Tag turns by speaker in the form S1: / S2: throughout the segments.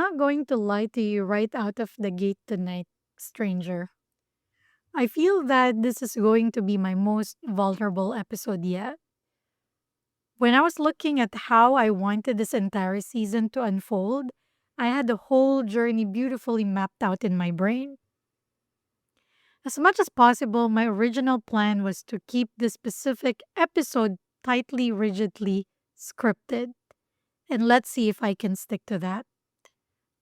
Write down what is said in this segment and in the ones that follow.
S1: not going to lie to you right out of the gate tonight, stranger. I feel that this is going to be my most vulnerable episode yet. When I was looking at how I wanted this entire season to unfold, I had the whole journey beautifully mapped out in my brain. As much as possible, my original plan was to keep this specific episode tightly, rigidly scripted. And let's see if I can stick to that.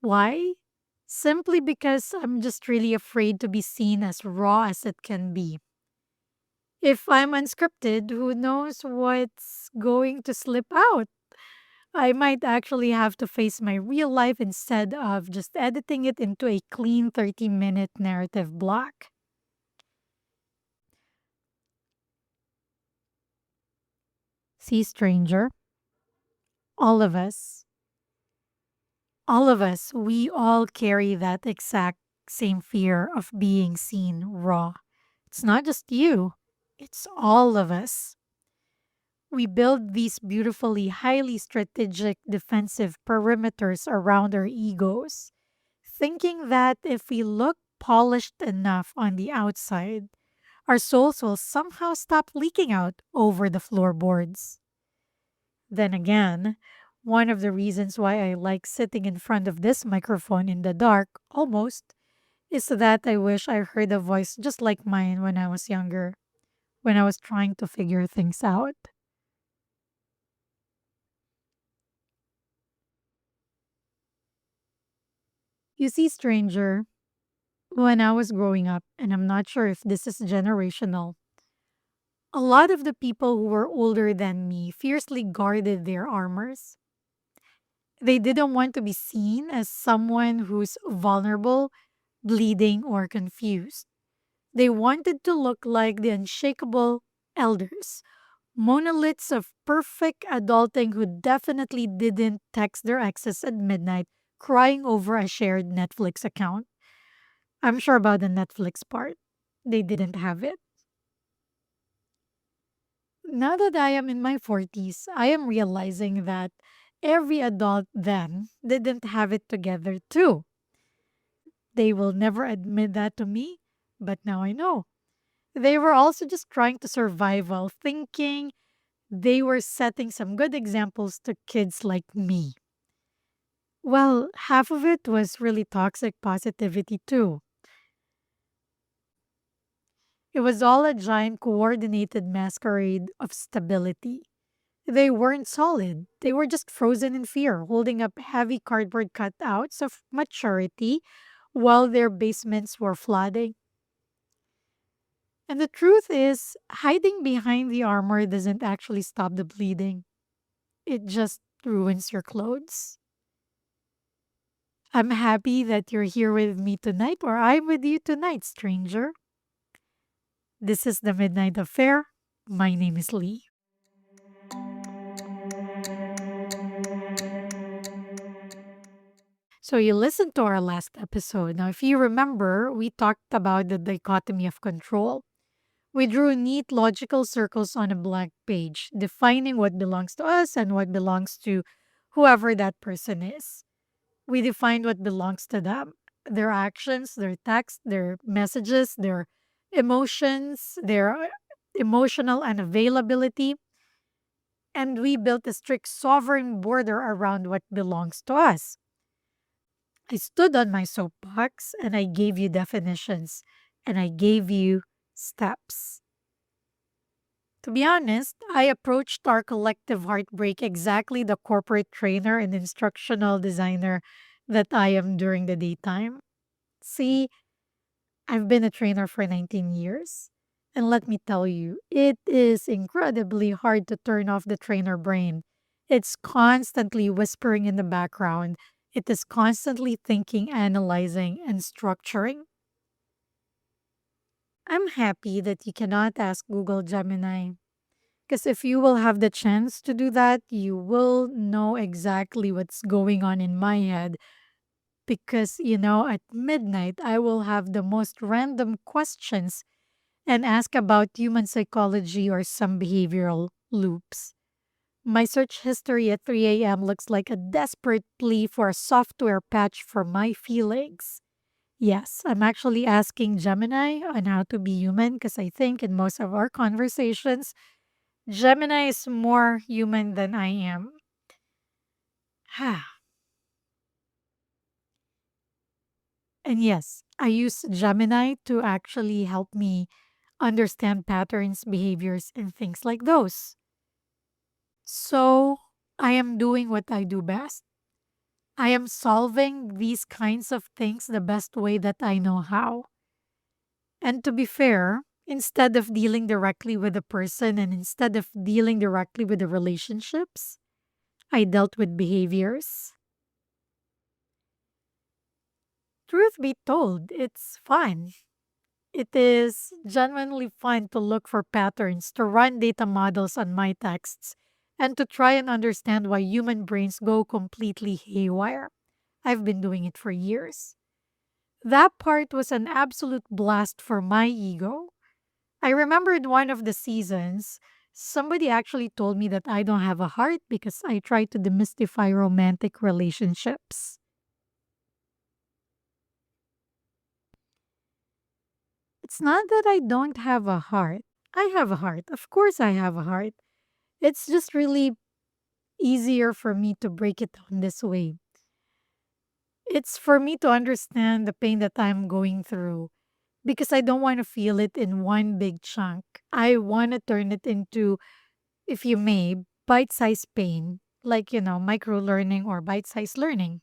S1: Why? Simply because I'm just really afraid to be seen as raw as it can be. If I'm unscripted, who knows what's going to slip out? I might actually have to face my real life instead of just editing it into a clean 30-minute narrative block. See, stranger, all of us, all of us, we all carry that exact same fear of being seen raw. It's not just you, it's all of us. We build these beautifully, highly strategic defensive perimeters around our egos, thinking that if we look polished enough on the outside, our souls will somehow stop leaking out over the floorboards. Then again, one of the reasons why I like sitting in front of this microphone in the dark almost is that I wish I heard a voice just like mine when I was younger, when I was trying to figure things out. You see, stranger, when I was growing up, and I'm not sure if this is generational, a lot of the people who were older than me fiercely guarded their armors. They didn't want to be seen as someone who's vulnerable, bleeding, or confused. They wanted to look like the unshakable elders, monoliths of perfect adulting who definitely didn't text their exes at midnight crying over a shared Netflix account. I'm sure about the Netflix part. They didn't have it. Now that I am in my 40s, I am realizing that every adult then didn't have it together too. They will never admit that to me, but now I know. They were also just trying to survive while thinking they were setting some good examples to kids like me. Well, half of it was really toxic positivity too. It was all a giant coordinated masquerade of stability. They weren't solid. They were just frozen in fear, holding up heavy cardboard cutouts of maturity while their basements were flooding. And the truth is, hiding behind the armor doesn't actually stop the bleeding, it just ruins your clothes. I'm happy that you're here with me tonight, or I'm with you tonight, stranger. This is the Midnight Affair. My name is Lee. So, you listened to our last episode. Now, if you remember, we talked about the dichotomy of control. We drew neat logical circles on a blank page, defining what belongs to us and what belongs to whoever that person is. We defined what belongs to them, their actions, their text, their messages, their emotions, their emotional unavailability, and we built a strict sovereign border around what belongs to us. I stood on my soapbox and I gave you definitions and I gave you steps. To be honest, I approached our collective heartbreak exactly the corporate trainer and instructional designer that I am during the daytime. See, I've been a trainer for 19 years. And let me tell you, it is incredibly hard to turn off the trainer brain. It's constantly whispering in the background. It is constantly thinking, analyzing, and structuring. I'm happy that you cannot ask Google Gemini. Because if you will have the chance to do that, you will know exactly what's going on in my head. Because, at midnight, I will have the most random questions and ask about human psychology or some behavioral loops. My search history at 3 a.m. looks like a desperate plea for a software patch for my feelings. Yes, I'm actually asking Gemini on how to be human because I think in most of our conversations, Gemini is more human than I am. And yes, I use Gemini to actually help me understand patterns, behaviors, and things like those. So I am doing what I do best. I am solving these kinds of things the best way that I know how. And to be fair, instead of dealing directly with the person and instead of dealing directly with the relationships, I dealt with behaviors. Truth be told, it's fun. It is genuinely fun to look for patterns, to run data models on my texts, and to try and understand why human brains go completely haywire. I've been doing it for years. That part was an absolute blast for my ego. I remembered one of the seasons, somebody actually told me that I don't have a heart because I try to demystify romantic relationships. It's not that I don't have a heart. I have a heart. Of course, I have a heart. It's just really easier for me to break it down this way. It's for me to understand the pain that I'm going through because I don't want to feel it in one big chunk. I want to turn it into, if you may, bite sized pain, like, micro learning or bite sized learning.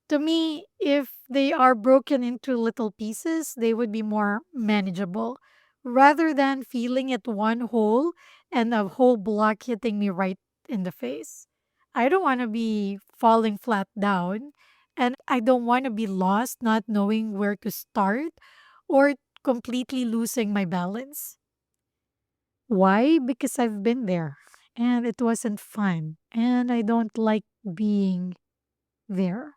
S1: To me, if they are broken into little pieces, they would be more manageable rather than feeling it one whole and a whole block hitting me right in the face. I don't want to be falling flat down and I don't want to be lost not knowing where to start or completely losing my balance. Why? Because I've been there and it wasn't fun and I don't like being there.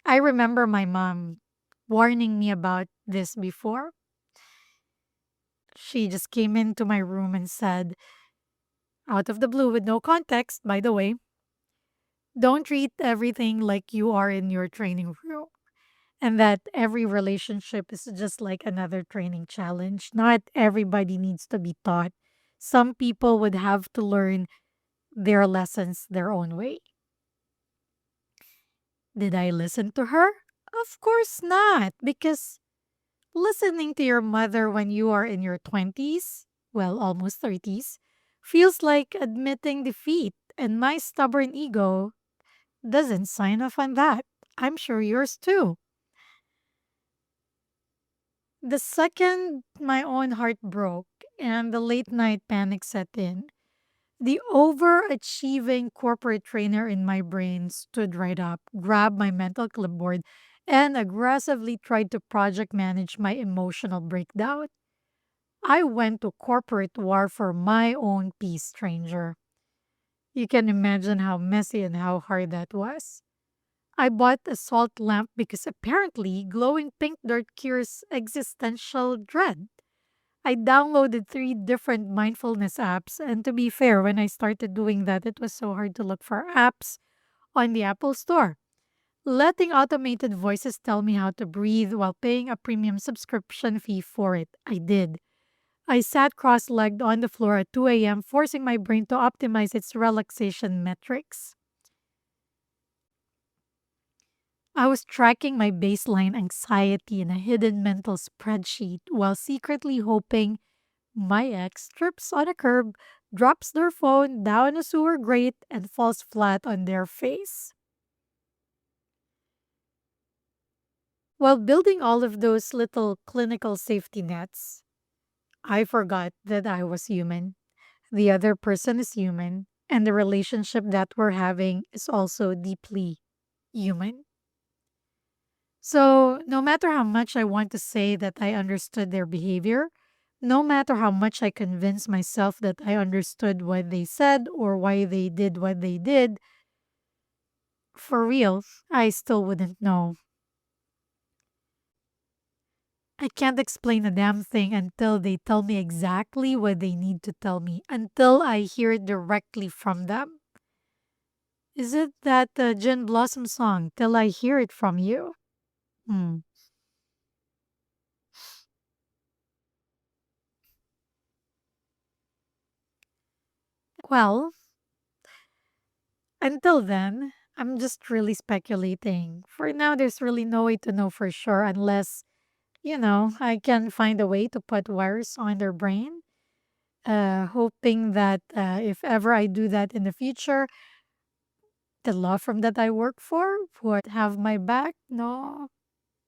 S1: I remember my mom warning me about this before. She just came into my room and said, out of the blue with no context, by the way, don't treat everything like you are in your training room. And that every relationship is just like another training challenge. Not everybody needs to be taught. Some people would have to learn their lessons their own way. Did I listen to her? Of course not, because listening to your mother when you are in your 20s, well, almost 30s, feels like admitting defeat, and my stubborn ego doesn't sign off on that. I'm sure yours too. The second my own heart broke and the late night panic set in, the overachieving corporate trainer in my brain stood right up, grabbed my mental clipboard, and aggressively tried to project manage my emotional breakdown. I went to corporate war for my own peace, stranger. You can imagine how messy and how hard that was. I bought a salt lamp because apparently glowing pink dirt cures existential dread. I downloaded three different mindfulness apps, and to be fair, when I started doing that, it was so hard to look for apps on the Apple Store. Letting automated voices tell me how to breathe while paying a premium subscription fee for it. I did. I sat cross legged on the floor at 2 a.m., forcing my brain to optimize its relaxation metrics. I was tracking my baseline anxiety in a hidden mental spreadsheet while secretly hoping my ex trips on a curb, drops their phone down a sewer grate, and falls flat on their face. While building all of those little clinical safety nets, I forgot that I was human. The other person is human, and the relationship that we're having is also deeply human. So, no matter how much I want to say that I understood their behavior, no matter how much I convince myself that I understood what they said or why they did what they did, for real, I still wouldn't know. I can't explain a damn thing until they tell me exactly what they need to tell me, until I hear it directly from them. Is it that Gin Blossom song, Till I Hear It From You? Hmm. Well, until then, I'm just really speculating. For now, there's really no way to know for sure unless, I can find a way to put wires on their brain, hoping that if ever I do that in the future, the law firm that I work for would have my back. No,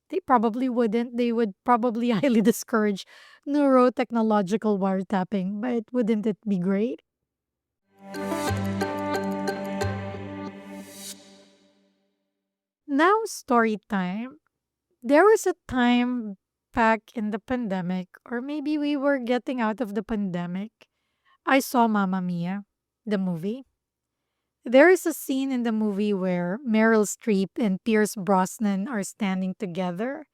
S1: they probably wouldn't. They would probably highly discourage neurotechnological wiretapping, but wouldn't it be great? Now, story time. There was a time back in the pandemic, or maybe we were getting out of the pandemic. I saw Mamma Mia, the movie. There is a scene in the movie where Meryl Streep and Pierce Brosnan are standing together,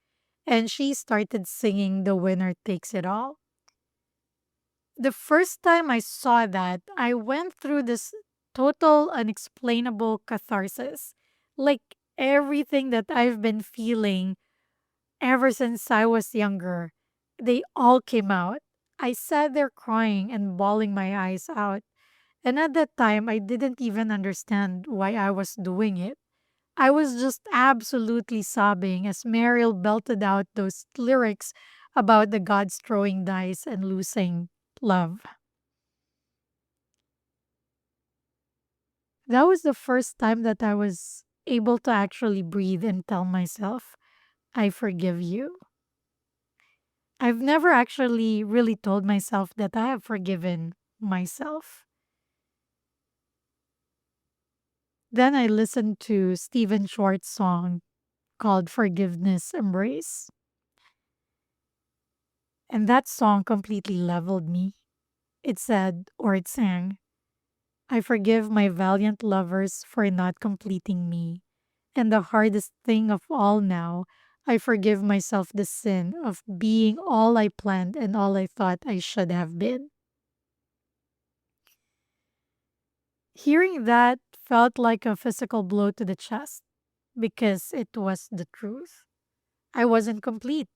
S1: and she started singing The Winner Takes It All. The first time I saw that, I went through this total unexplainable catharsis. Like everything that I've been feeling ever since I was younger, they all came out. I sat there crying and bawling my eyes out. And at that time, I didn't even understand why I was doing it. I was just absolutely sobbing as Mariel belted out those lyrics about the gods throwing dice and losing love. That was the first time that I was able to actually breathe and tell myself, I forgive you. I've never actually really told myself that I have forgiven myself. Then I listened to Stephen Schwartz's song called Forgiveness Embrace, and that song completely leveled me. It said, or it sang, I forgive my valiant lovers for not completing me. And the hardest thing of all now, I forgive myself the sin of being all I planned and all I thought I should have been. Hearing that felt like a physical blow to the chest because it was the truth. I wasn't complete.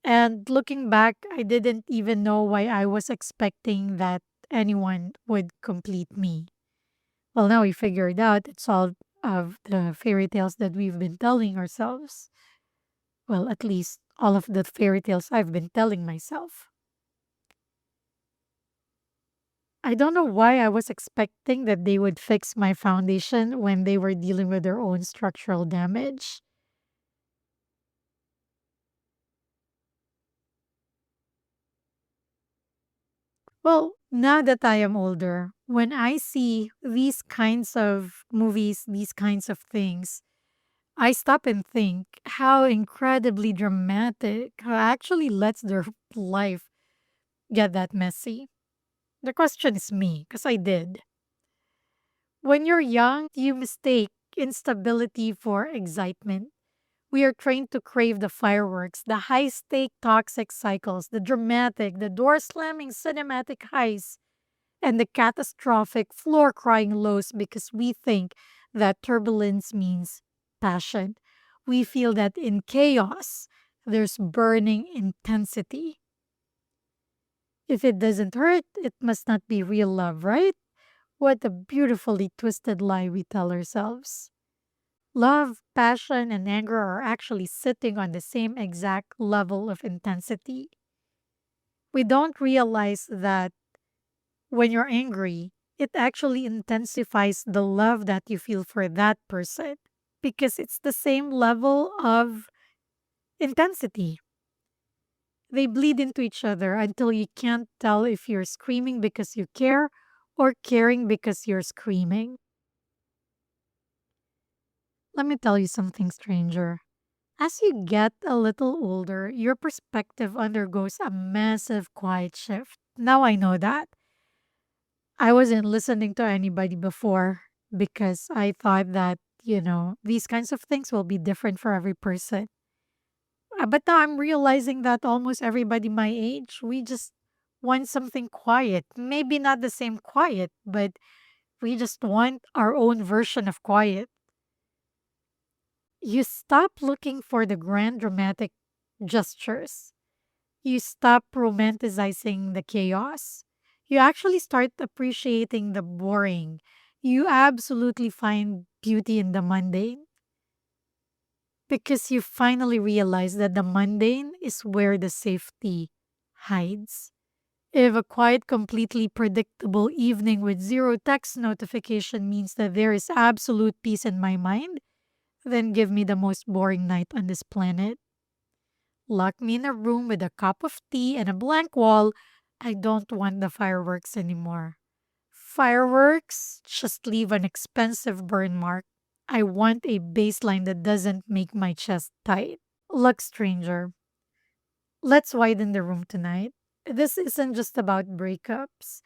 S1: And looking back, I didn't even know why I was expecting that anyone would complete me. Well, now we figured out it's all of the fairy tales that we've been telling ourselves. Well, at least all of the fairy tales I've been telling myself. I don't know why I was expecting that they would fix my foundation when they were dealing with their own structural damage. Well, now that I am older, when I see these kinds of movies, these kinds of things, I stop and think how incredibly dramatic, how actually lets their life get that messy. The question is me, because I did. When you're young, you mistake instability for excitement. We are trained to crave the fireworks, the high stake toxic cycles, the dramatic, the door slamming cinematic highs, and the catastrophic floor crying lows because we think that turbulence means passion. We feel that in chaos, there's burning intensity. If it doesn't hurt, it must not be real love, right? What a beautifully twisted lie we tell ourselves. Love, passion, and anger are actually sitting on the same exact level of intensity. We don't realize that when you're angry, it actually intensifies the love that you feel for that person because it's the same level of intensity. They bleed into each other until you can't tell if you're screaming because you care or caring because you're screaming. Let me tell you something, stranger. As you get a little older, your perspective undergoes a massive quiet shift. Now I know that. I wasn't listening to anybody before because I thought that, these kinds of things will be different for every person. But now I'm realizing that almost everybody my age, we just want something quiet. Maybe not the same quiet, but we just want our own version of quiet. You stop looking for the grand dramatic gestures. You stop romanticizing the chaos. You actually start appreciating the boring. You absolutely find beauty in the mundane because you finally realize that the mundane is where the safety hides. If a quiet, completely predictable evening with zero text notification means that there is absolute peace in my mind, then give me the most boring night on this planet. Lock me in a room with a cup of tea and a blank wall. I don't want the fireworks anymore. Fireworks just leave an expensive burn mark. I want a baseline that doesn't make my chest tight. Look, stranger, let's widen the room tonight. This isn't just about breakups.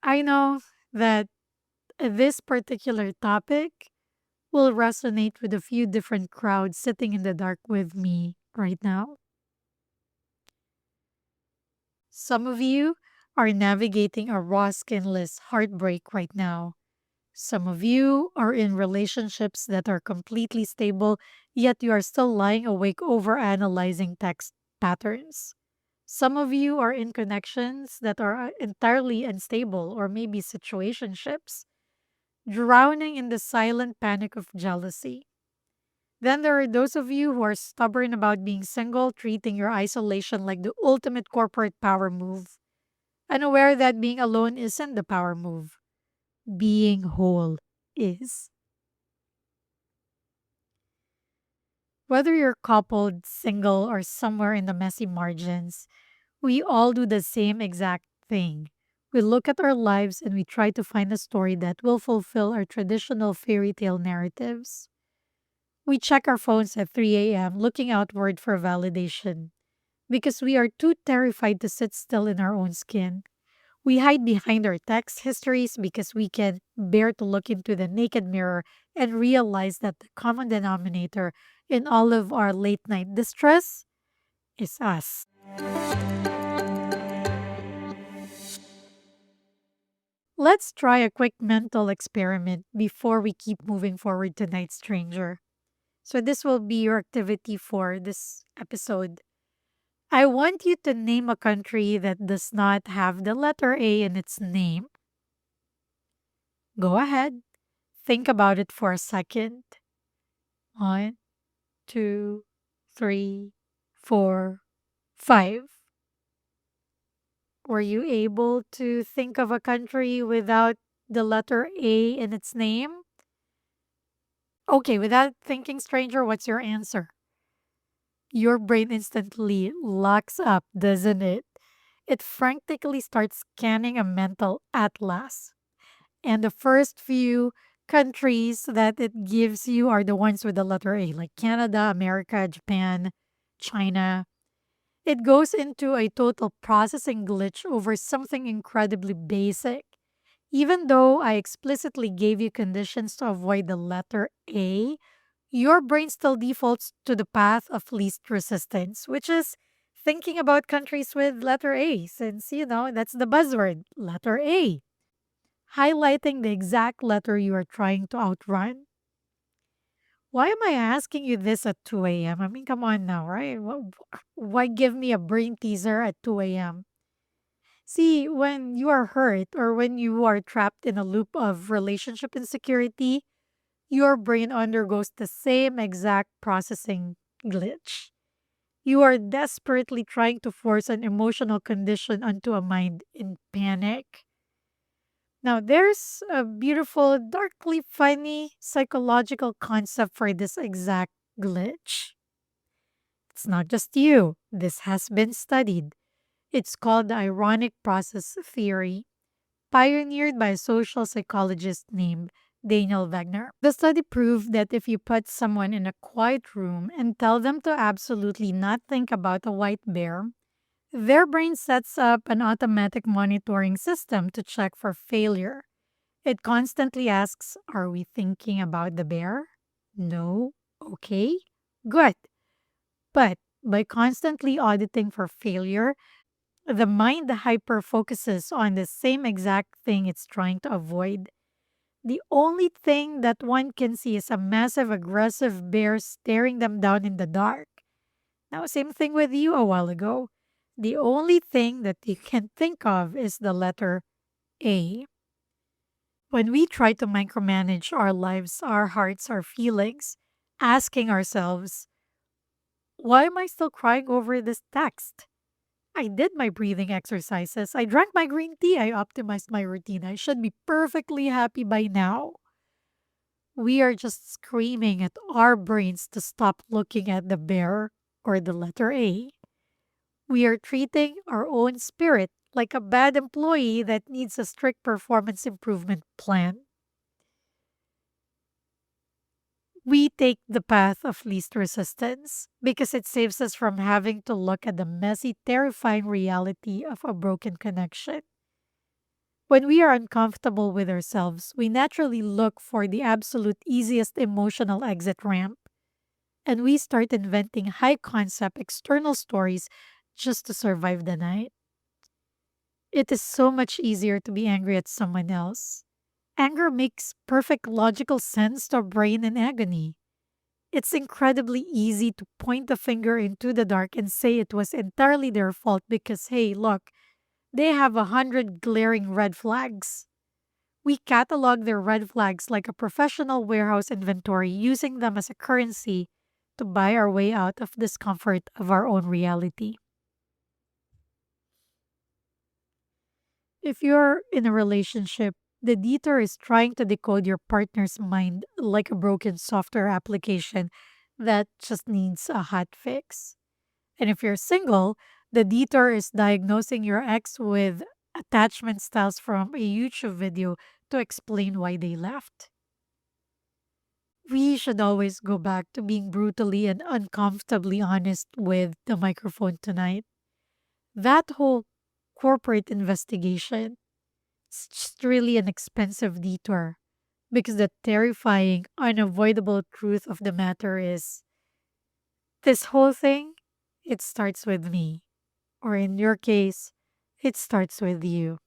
S1: I know that this particular topic will resonate with a few different crowds sitting in the dark with me right now. Some of you are navigating a raw, skinless heartbreak right now. Some of you are in relationships that are completely stable, yet you are still lying awake over analyzing text patterns. Some of you are in connections that are entirely unstable or maybe situationships, drowning in the silent panic of jealousy. Then there are those of you who are stubborn about being single, treating your isolation like the ultimate corporate power move, unaware that being alone isn't the power move. Being whole is. Whether you're coupled, single, or somewhere in the messy margins, we all do the same exact thing. We look at our lives and we try to find a story that will fulfill our traditional fairy tale narratives. We check our phones at 3 a.m. looking outward for validation because we are too terrified to sit still in our own skin. We hide behind our text histories because we can bear to look into the naked mirror and realize that the common denominator in all of our late night distress is us. Let's try a quick mental experiment before we keep moving forward tonight, stranger. So, this will be your activity for this episode. I want you to name a country that does not have the letter A in its name. Go ahead. Think about it for a second. One, two, three, four, five. Were you able to think of a country without the letter A in its name? Okay, without thinking, stranger, what's your answer? Your brain instantly locks up, doesn't it? It frantically starts scanning a mental atlas. And the first few countries that it gives you are the ones with the letter A, like Canada, America, Japan, China. It goes into a total processing glitch over something incredibly basic. Even though I explicitly gave you conditions to avoid the letter A, your brain still defaults to the path of least resistance, which is thinking about countries with letter A, since, that's the buzzword, letter A, highlighting the exact letter you are trying to outrun. Why am I asking you this at 2 a.m.? I mean, come on now, right? Why give me a brain teaser at 2 a.m.? See, when you are hurt or when you are trapped in a loop of relationship insecurity, your brain undergoes the same exact processing glitch. You are desperately trying to force an emotional condition onto a mind in panic. Now, there's a beautiful, darkly funny psychological concept for this exact glitch. It's not just you, this has been studied. It's called the ironic process theory, pioneered by a social psychologist named Daniel Wegner. The study proved that if you put someone in a quiet room and tell them to absolutely not think about a white bear, their brain sets up an automatic monitoring system to check for failure. It constantly asks, are we thinking about the bear? No. Okay. Good. But by constantly auditing for failure, the mind hyper focuses on the same exact thing it's trying to avoid. The only thing that one can see is a massive aggressive bear staring them down in the dark. Now, same thing with you a while ago. The only thing that you can think of is the letter A. When we try to micromanage our lives, our hearts, our feelings, asking ourselves, why am I still crying over this text? I did my breathing exercises. I drank my green tea. I optimized my routine. I should be perfectly happy by now. We are just screaming at our brains to stop looking at the bear or the letter A. We are treating our own spirit like a bad employee that needs a strict performance improvement plan. We take the path of least resistance because it saves us from having to look at the messy, terrifying reality of a broken connection. When we are uncomfortable with ourselves, we naturally look for the absolute easiest emotional exit ramp, and we start inventing high concept external stories just to survive the night. It is so much easier to be angry at someone else. Anger makes perfect logical sense to a brain in agony. It's incredibly easy to point the finger into the dark and say it was entirely their fault because, hey, look, they have 100 glaring red flags. We catalog their red flags like a professional warehouse inventory, using them as a currency to buy our way out of discomfort of our own reality. If you're in a relationship, the detour is trying to decode your partner's mind like a broken software application that just needs a hot fix. And if you're single, the detour is diagnosing your ex with attachment styles from a YouTube video to explain why they left. We should always go back to being brutally and uncomfortably honest with the microphone tonight. That whole corporate investigation, it's just really an expensive detour because the terrifying, unavoidable truth of the matter is this whole thing, it starts with me. Or in your case, it starts with you.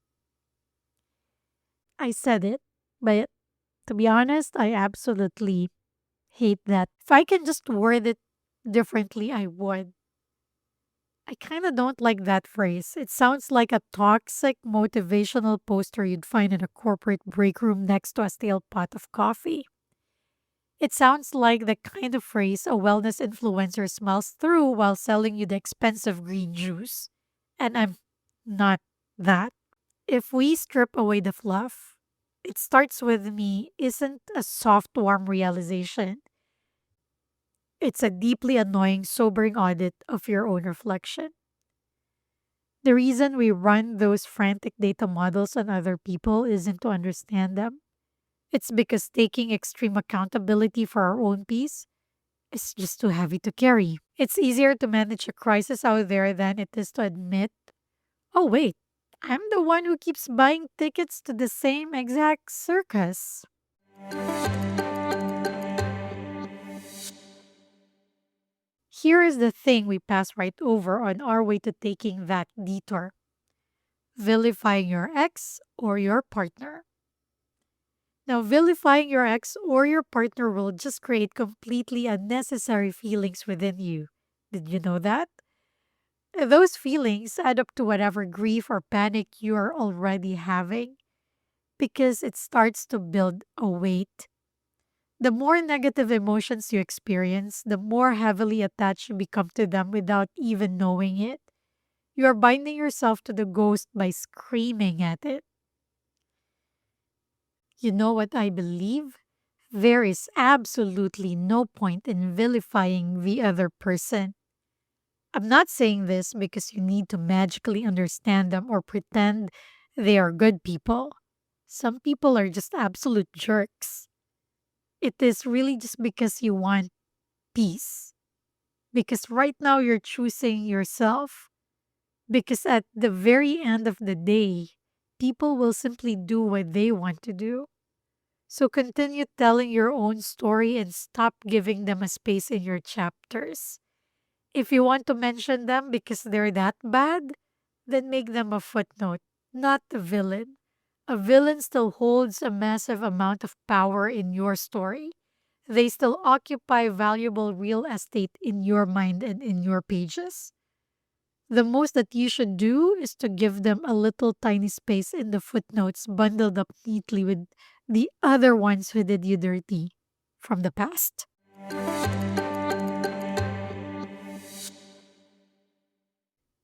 S1: I said it, but to be honest, I absolutely hate that. If I can just word it differently, I would. I kind of don't like that phrase. It sounds like a toxic motivational poster you'd find in a corporate break room next to a stale pot of coffee. It sounds like the kind of phrase a wellness influencer smiles through while selling you the expensive green juice. And I'm not that. If we strip away the fluff, it starts with me isn't a soft, warm realization. It's a deeply annoying, sobering audit of your own reflection. The reason we run those frantic data models on other people isn't to understand them. It's because taking extreme accountability for our own peace is just too heavy to carry. It's easier to manage a crisis out there than it is to admit, oh, wait, I'm the one who keeps buying tickets to the same exact circus. Here is the thing we pass right over on our way to taking that detour: vilifying your ex or your partner. Now, vilifying your ex or your partner will just create completely unnecessary feelings within you. Did you know that? Those feelings add up to whatever grief or panic you are already having because it starts to build a weight. The more negative emotions you experience, the more heavily attached you become to them without even knowing it. You are binding yourself to the ghost by screaming at it. You know what I believe? There is absolutely no point in vilifying the other person. I'm not saying this because you need to magically understand them or pretend they are good people. Some people are just absolute jerks. It is really just because you want peace. Because right now you're choosing yourself. Because at the very end of the day, people will simply do what they want to do. So continue telling your own story and stop giving them a space in your chapters. If you want to mention them because they're that bad, then make them a footnote, not the villain. A villain still holds a massive amount of power in your story. They still occupy valuable real estate in your mind and in your pages. The most that you should do is to give them a little tiny space in the footnotes bundled up neatly with the other ones who did you dirty from the past.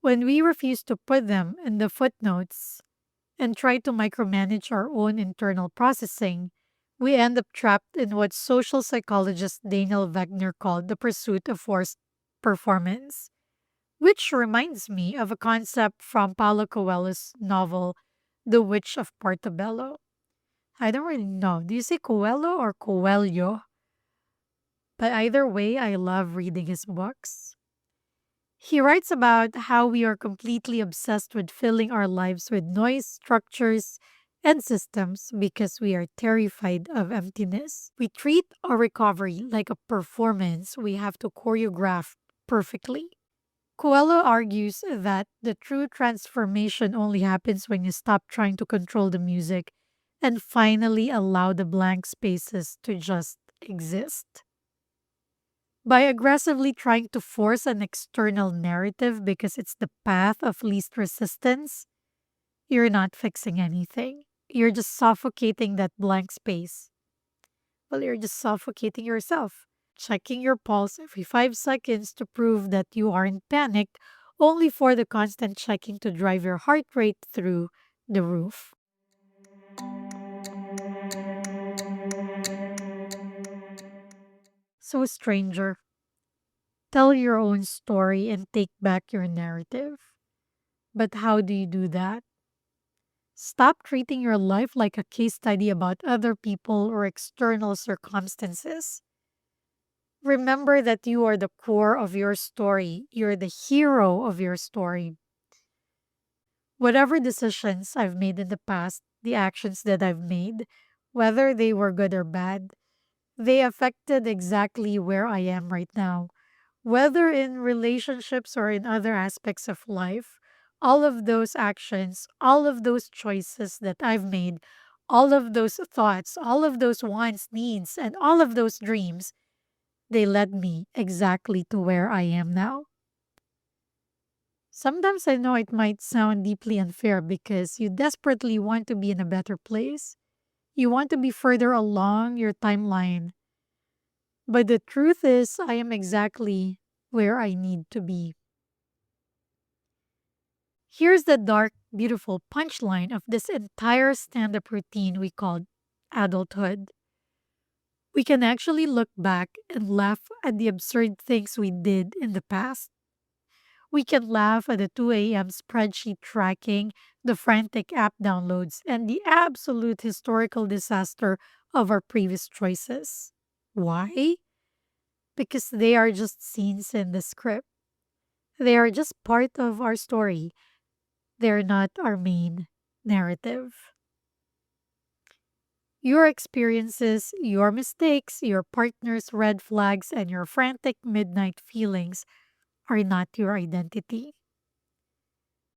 S1: When we refuse to put them in the footnotes and try to micromanage our own internal processing, we end up trapped in what social psychologist Daniel Wegner called the pursuit of forced performance, which reminds me of a concept from Paulo Coelho's novel, The Witch of Portobello. I don't really know. Do you say Coelho or Coelho? But either way, I love reading his books. He writes about how we are completely obsessed with filling our lives with noise, structures, and systems because we are terrified of emptiness. We treat our recovery like a performance we have to choreograph perfectly. Coelho argues that the true transformation only happens when you stop trying to control the music and finally allow the blank spaces to just exist. By aggressively trying to force an external narrative because it's the path of least resistance, you're not fixing anything. You're just suffocating that blank space. Well, you're just suffocating yourself. Checking your pulse every 5 seconds to prove that you aren't panicked, only for the constant checking to drive your heart rate through the roof. So, stranger, tell your own story and take back your narrative. But how do you do that? Stop treating your life like a case study about other people or external circumstances. Remember that you are the core of your story. You're the hero of your story. Whatever decisions I've made in the past, the actions that I've made, whether they were good or bad, they affected exactly where I am right now. Whether in relationships or in other aspects of life, all of those actions, all of those choices that I've made, all of those thoughts, all of those wants, needs, and all of those dreams, they led me exactly to where I am now. Sometimes I know it might sound deeply unfair because you desperately want to be in a better place. You want to be further along your timeline. But the truth is, I am exactly where I need to be. Here's the dark, beautiful punchline of this entire stand up routine we called adulthood. We can actually look back and laugh at the absurd things we did in the past. We can laugh at the 2 a.m. spreadsheet tracking, the frantic app downloads, and the absolute historical disaster of our previous choices. Why? Because they are just scenes in the script. They are just part of our story. They're not our main narrative. Your experiences, your mistakes, your partner's red flags, and your frantic midnight feelings are not your identity.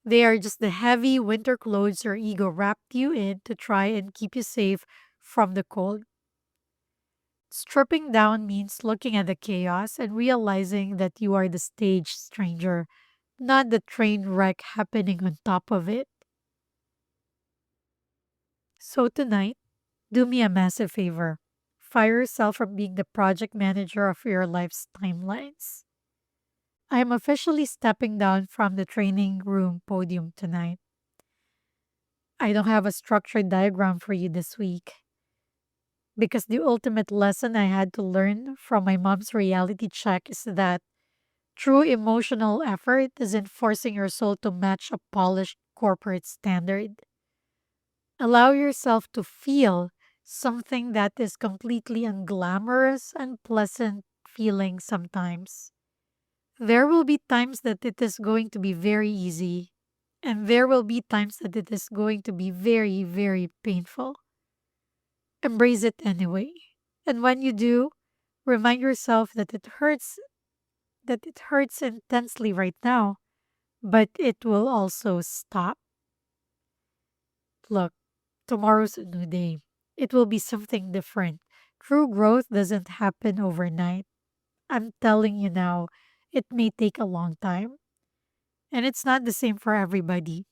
S1: They are just the heavy winter clothes your ego wrapped you in to try and keep you safe from the cold. Stripping down means looking at the chaos and realizing that you are the stage stranger, not the train wreck happening on top of it. So tonight, do me a massive favor. Fire yourself from being the project manager of your life's timelines. I am officially stepping down from the training room podium tonight. I don't have a structured diagram for you this week because the ultimate lesson I had to learn from my mom's reality check is that true emotional effort isn't forcing your soul to match a polished corporate standard. Allow yourself to feel something that is completely unglamorous and pleasant feeling sometimes. There will be times that it is going to be very easy, and there will be times that it is going to be very, very painful. Embrace it anyway. And when you do, remind yourself that it hurts that it hurts intensely right now, but it will also stop. Look, tomorrow's a new day. It will be something different. True growth doesn't happen overnight. I'm telling you now, it may take a long time. And it's not the same for everybody.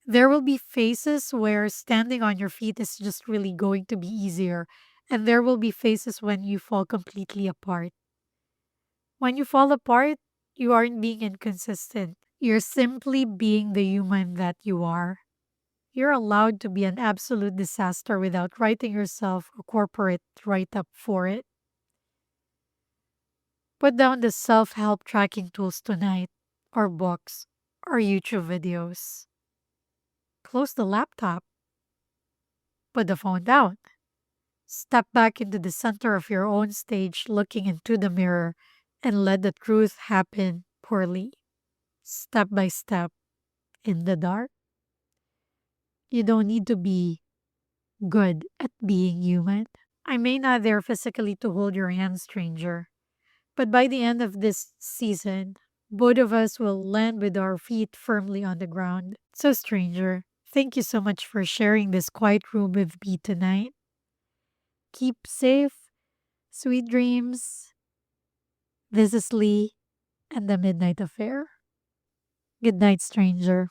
S1: There will be phases where standing on your feet is just really going to be easier. And there will be phases when you fall completely apart. When you fall apart, you aren't being inconsistent. You're simply being the human that you are. You're allowed to be an absolute disaster without writing yourself a corporate write up for it. Put down the self help tracking tools tonight, or books, or YouTube videos. Close the laptop. Put the phone down. Step back into the center of your own stage, looking into the mirror, and let the truth happen poorly, step by step, in the dark. You don't need to be good at being human. I may not there physically to hold your hand, stranger, but by the end of this season, both of us will land with our feet firmly on the ground. So, stranger, thank you so much for sharing this quiet room with me tonight. Keep safe, sweet dreams. This is Lee and the Midnight Affair. Good night, stranger.